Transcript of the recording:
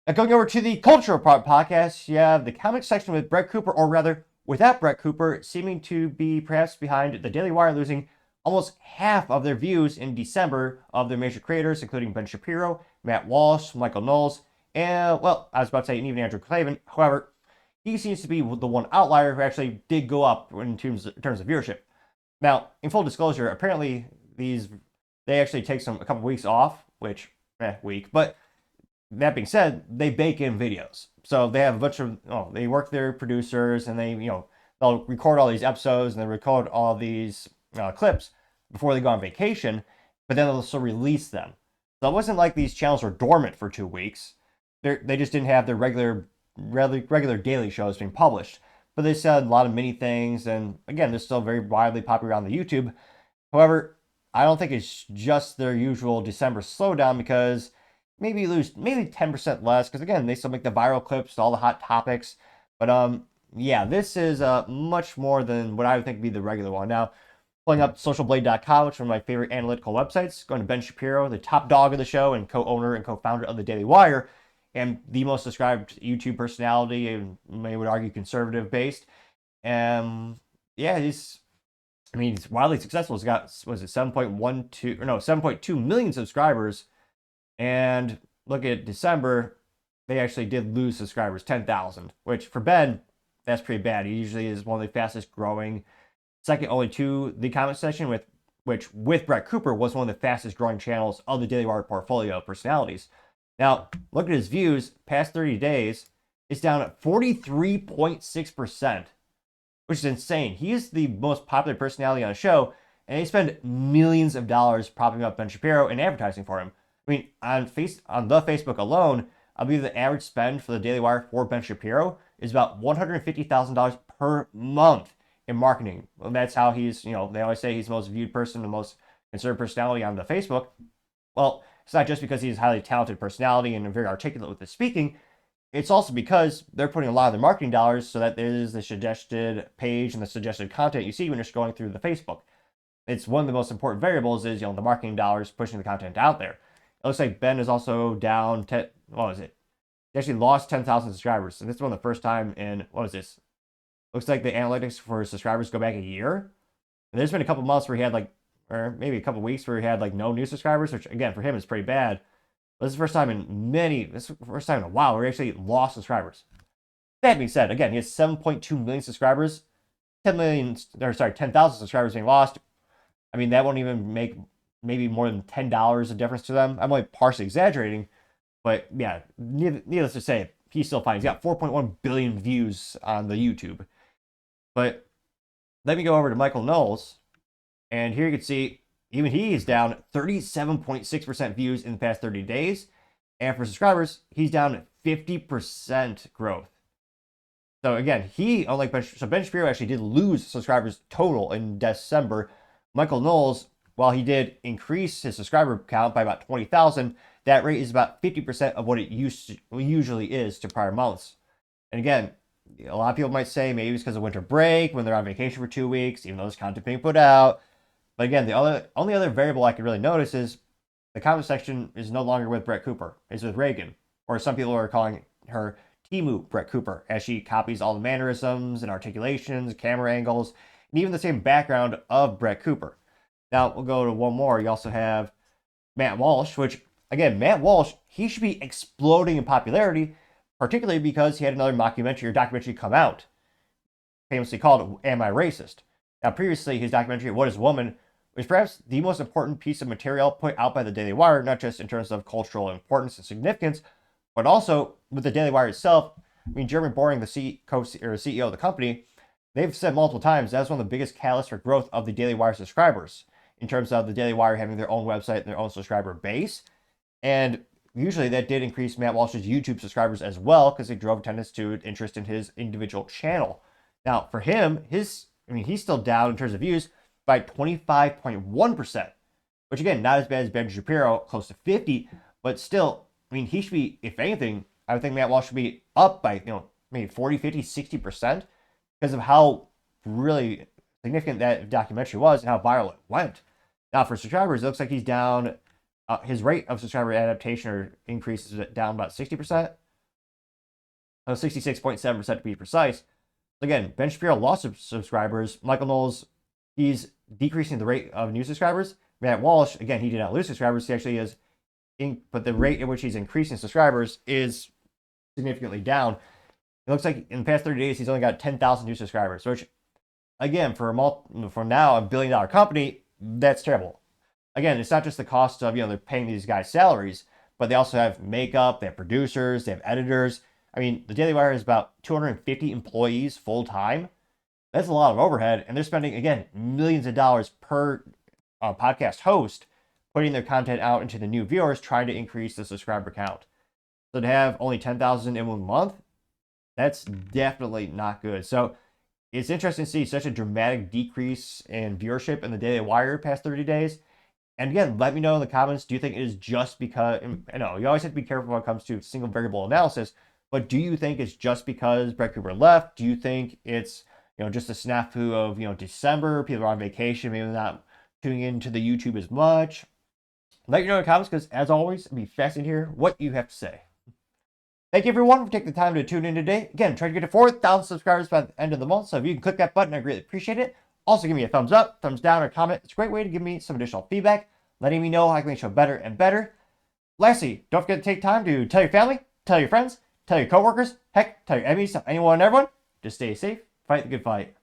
Now, going over to the cultural part podcast, you have the comic section with Brett Cooper, or rather, without Brett Cooper, seeming to be perhaps behind the Daily Wire losing almost half of their views in December of their major creators, including Ben Shapiro, Matt Walsh, Michael Knowles, and, well, I was about to say, and even Andrew Klavan. However, he seems to be the one outlier who actually did go up in terms of viewership. Now, in full disclosure, apparently they actually take a couple weeks off, which week. But that being said, they bake in videos, so they have a bunch of they work their producers, and they'll record all these episodes and they record all these clips before they go on vacation, but then they'll still release them. So it wasn't like these channels were dormant for 2 weeks. They just didn't have their regular daily shows being published. But they said a lot of mini things, and again, they're still very widely popular on the YouTube. However, I don't think it's just their usual December slowdown, because maybe you lose maybe 10% less, because again, they still make the viral clips, all the hot topics. But yeah, this is much more than what I would think would be the regular one. Now, pulling up socialblade.com, which is one of my favorite analytical websites, going to Ben Shapiro, the top dog of the show and co-owner and co-founder of the Daily Wire, and the most subscribed YouTube personality, and many would argue conservative based. And yeah, he's wildly successful. He's got, was it 7.2 million subscribers. And look at December, they actually did lose subscribers, 10,000, which for Ben, that's pretty bad. He usually is one of the fastest growing, second only to the comment section, which with Brett Cooper was one of the fastest growing channels of the Daily Wire portfolio of personalities. Now, look at his views, past 30 days, it's down at 43.6%, which is insane. He is the most popular personality on the show, and they spend millions of dollars propping up Ben Shapiro and advertising for him. I mean, on the Facebook alone, I believe the average spend for the Daily Wire for Ben Shapiro is about $150,000 per month in marketing. And that's how he's, they always say he's the most viewed person, the most conservative personality on the Facebook. Well, it's not just because he's a highly talented personality and very articulate with his speaking. It's also because they're putting a lot of their marketing dollars so that there's the suggested page and the suggested content you see when you're scrolling through the Facebook. It's one of the most important variables is, the marketing dollars pushing the content out there. It looks like Ben is also down what was it? He actually lost 10,000 subscribers. And this is one of the first time in, what was this? Looks like the analytics for subscribers go back a year. And there's been a couple months where he had or maybe a couple weeks where he had no new subscribers, which again, for him is pretty bad. But this is the first time in a while where he actually lost subscribers. That being said, again, he has 7.2 million subscribers. 10,000 subscribers being lost. I mean, that won't even make maybe more than $10 a difference to them. I'm only partially exaggerating, but yeah, needless to say, he's still fine. He's got 4.1 billion views on the YouTube. But let me go over to Michael Knowles, and here you can see even he is down 37.6% views in the past 30 days, and for subscribers, he's down 50% growth. So again, unlike Ben Shapiro actually did lose subscribers total in December. Michael Knowles, while he did increase his subscriber count by about 20,000, that rate is about 50% of what it usually is to prior months. And again, a lot of people might say maybe it's because of winter break when they're on vacation for 2 weeks, even though there's content being put out. But again, the only other variable I can really notice is the comment section is no longer with Brett Cooper. It's with Reagan, or some people are calling her Timu Brett Cooper, as she copies all the mannerisms and articulations, camera angles, and even the same background of Brett Cooper. Now, we'll go to one more. You also have Matt Walsh, which, again, Matt Walsh, he should be exploding in popularity, particularly because he had another documentary come out, famously called Am I Racist? Now, previously, his documentary, What is Woman, was perhaps the most important piece of material put out by the Daily Wire, not just in terms of cultural importance and significance, but also with the Daily Wire itself. I mean, Jeremy Boring, the CEO of the company, they've said multiple times that's one of the biggest catalysts for growth of the Daily Wire subscribers, in terms of the Daily Wire having their own website and their own subscriber base. And usually that did increase Matt Walsh's YouTube subscribers as well, because it drove attendance to interest in his individual channel. Now, for him, he's still down in terms of views by 25.1%, which again, not as bad as Ben Shapiro, close to 50, but still, he should be, if anything, I would think Matt Walsh should be up by, maybe 40, 50, 60% because of how really significant that documentary was and how viral it went. Now, for subscribers, it looks like he's down, his rate of subscriber adaptation or increase is down about 60%. 66.7% to be precise. Again, Ben Shapiro lost subscribers. Michael Knowles, he's decreasing the rate of new subscribers. Matt Walsh, again, he did not lose subscribers. He actually is, but the rate at which he's increasing subscribers is significantly down. It looks like in the past 30 days, he's only got 10,000 new subscribers, which, again, for now, $1 billion company, that's terrible. Again, it's not just the cost of, they're paying these guys salaries, but they also have makeup, they have producers, they have editors. I mean, the Daily Wire has about 250 employees full time. That's a lot of overhead, and they're spending, again, millions of dollars per podcast host putting their content out into the new viewers, trying to increase the subscriber count. So to have only 10,000 in 1 month, that's definitely not good. So it's interesting to see such a dramatic decrease in viewership in the Daily Wire past 30 days. And again, let me know in the comments, do you think it is just because, I know you always have to be careful when it comes to single variable analysis, but do you think it's just because Brett Cooper left? Do you think it's, just a snafu of, December, people are on vacation, maybe not tuning into the YouTube as much? Let me know in the comments, because as always, it'd be fascinating to hear what you have to say. Thank you, everyone, for taking the time to tune in today. Again, trying to get to 4,000 subscribers by the end of the month, so if you can click that button, I greatly appreciate it. Also, give me a thumbs up, thumbs down, or comment. It's a great way to give me some additional feedback, letting me know how I can make the show better and better. Lastly, don't forget to take time to tell your family, tell your friends, tell your coworkers, heck, tell your enemies, tell anyone and everyone. Just stay safe, fight the good fight.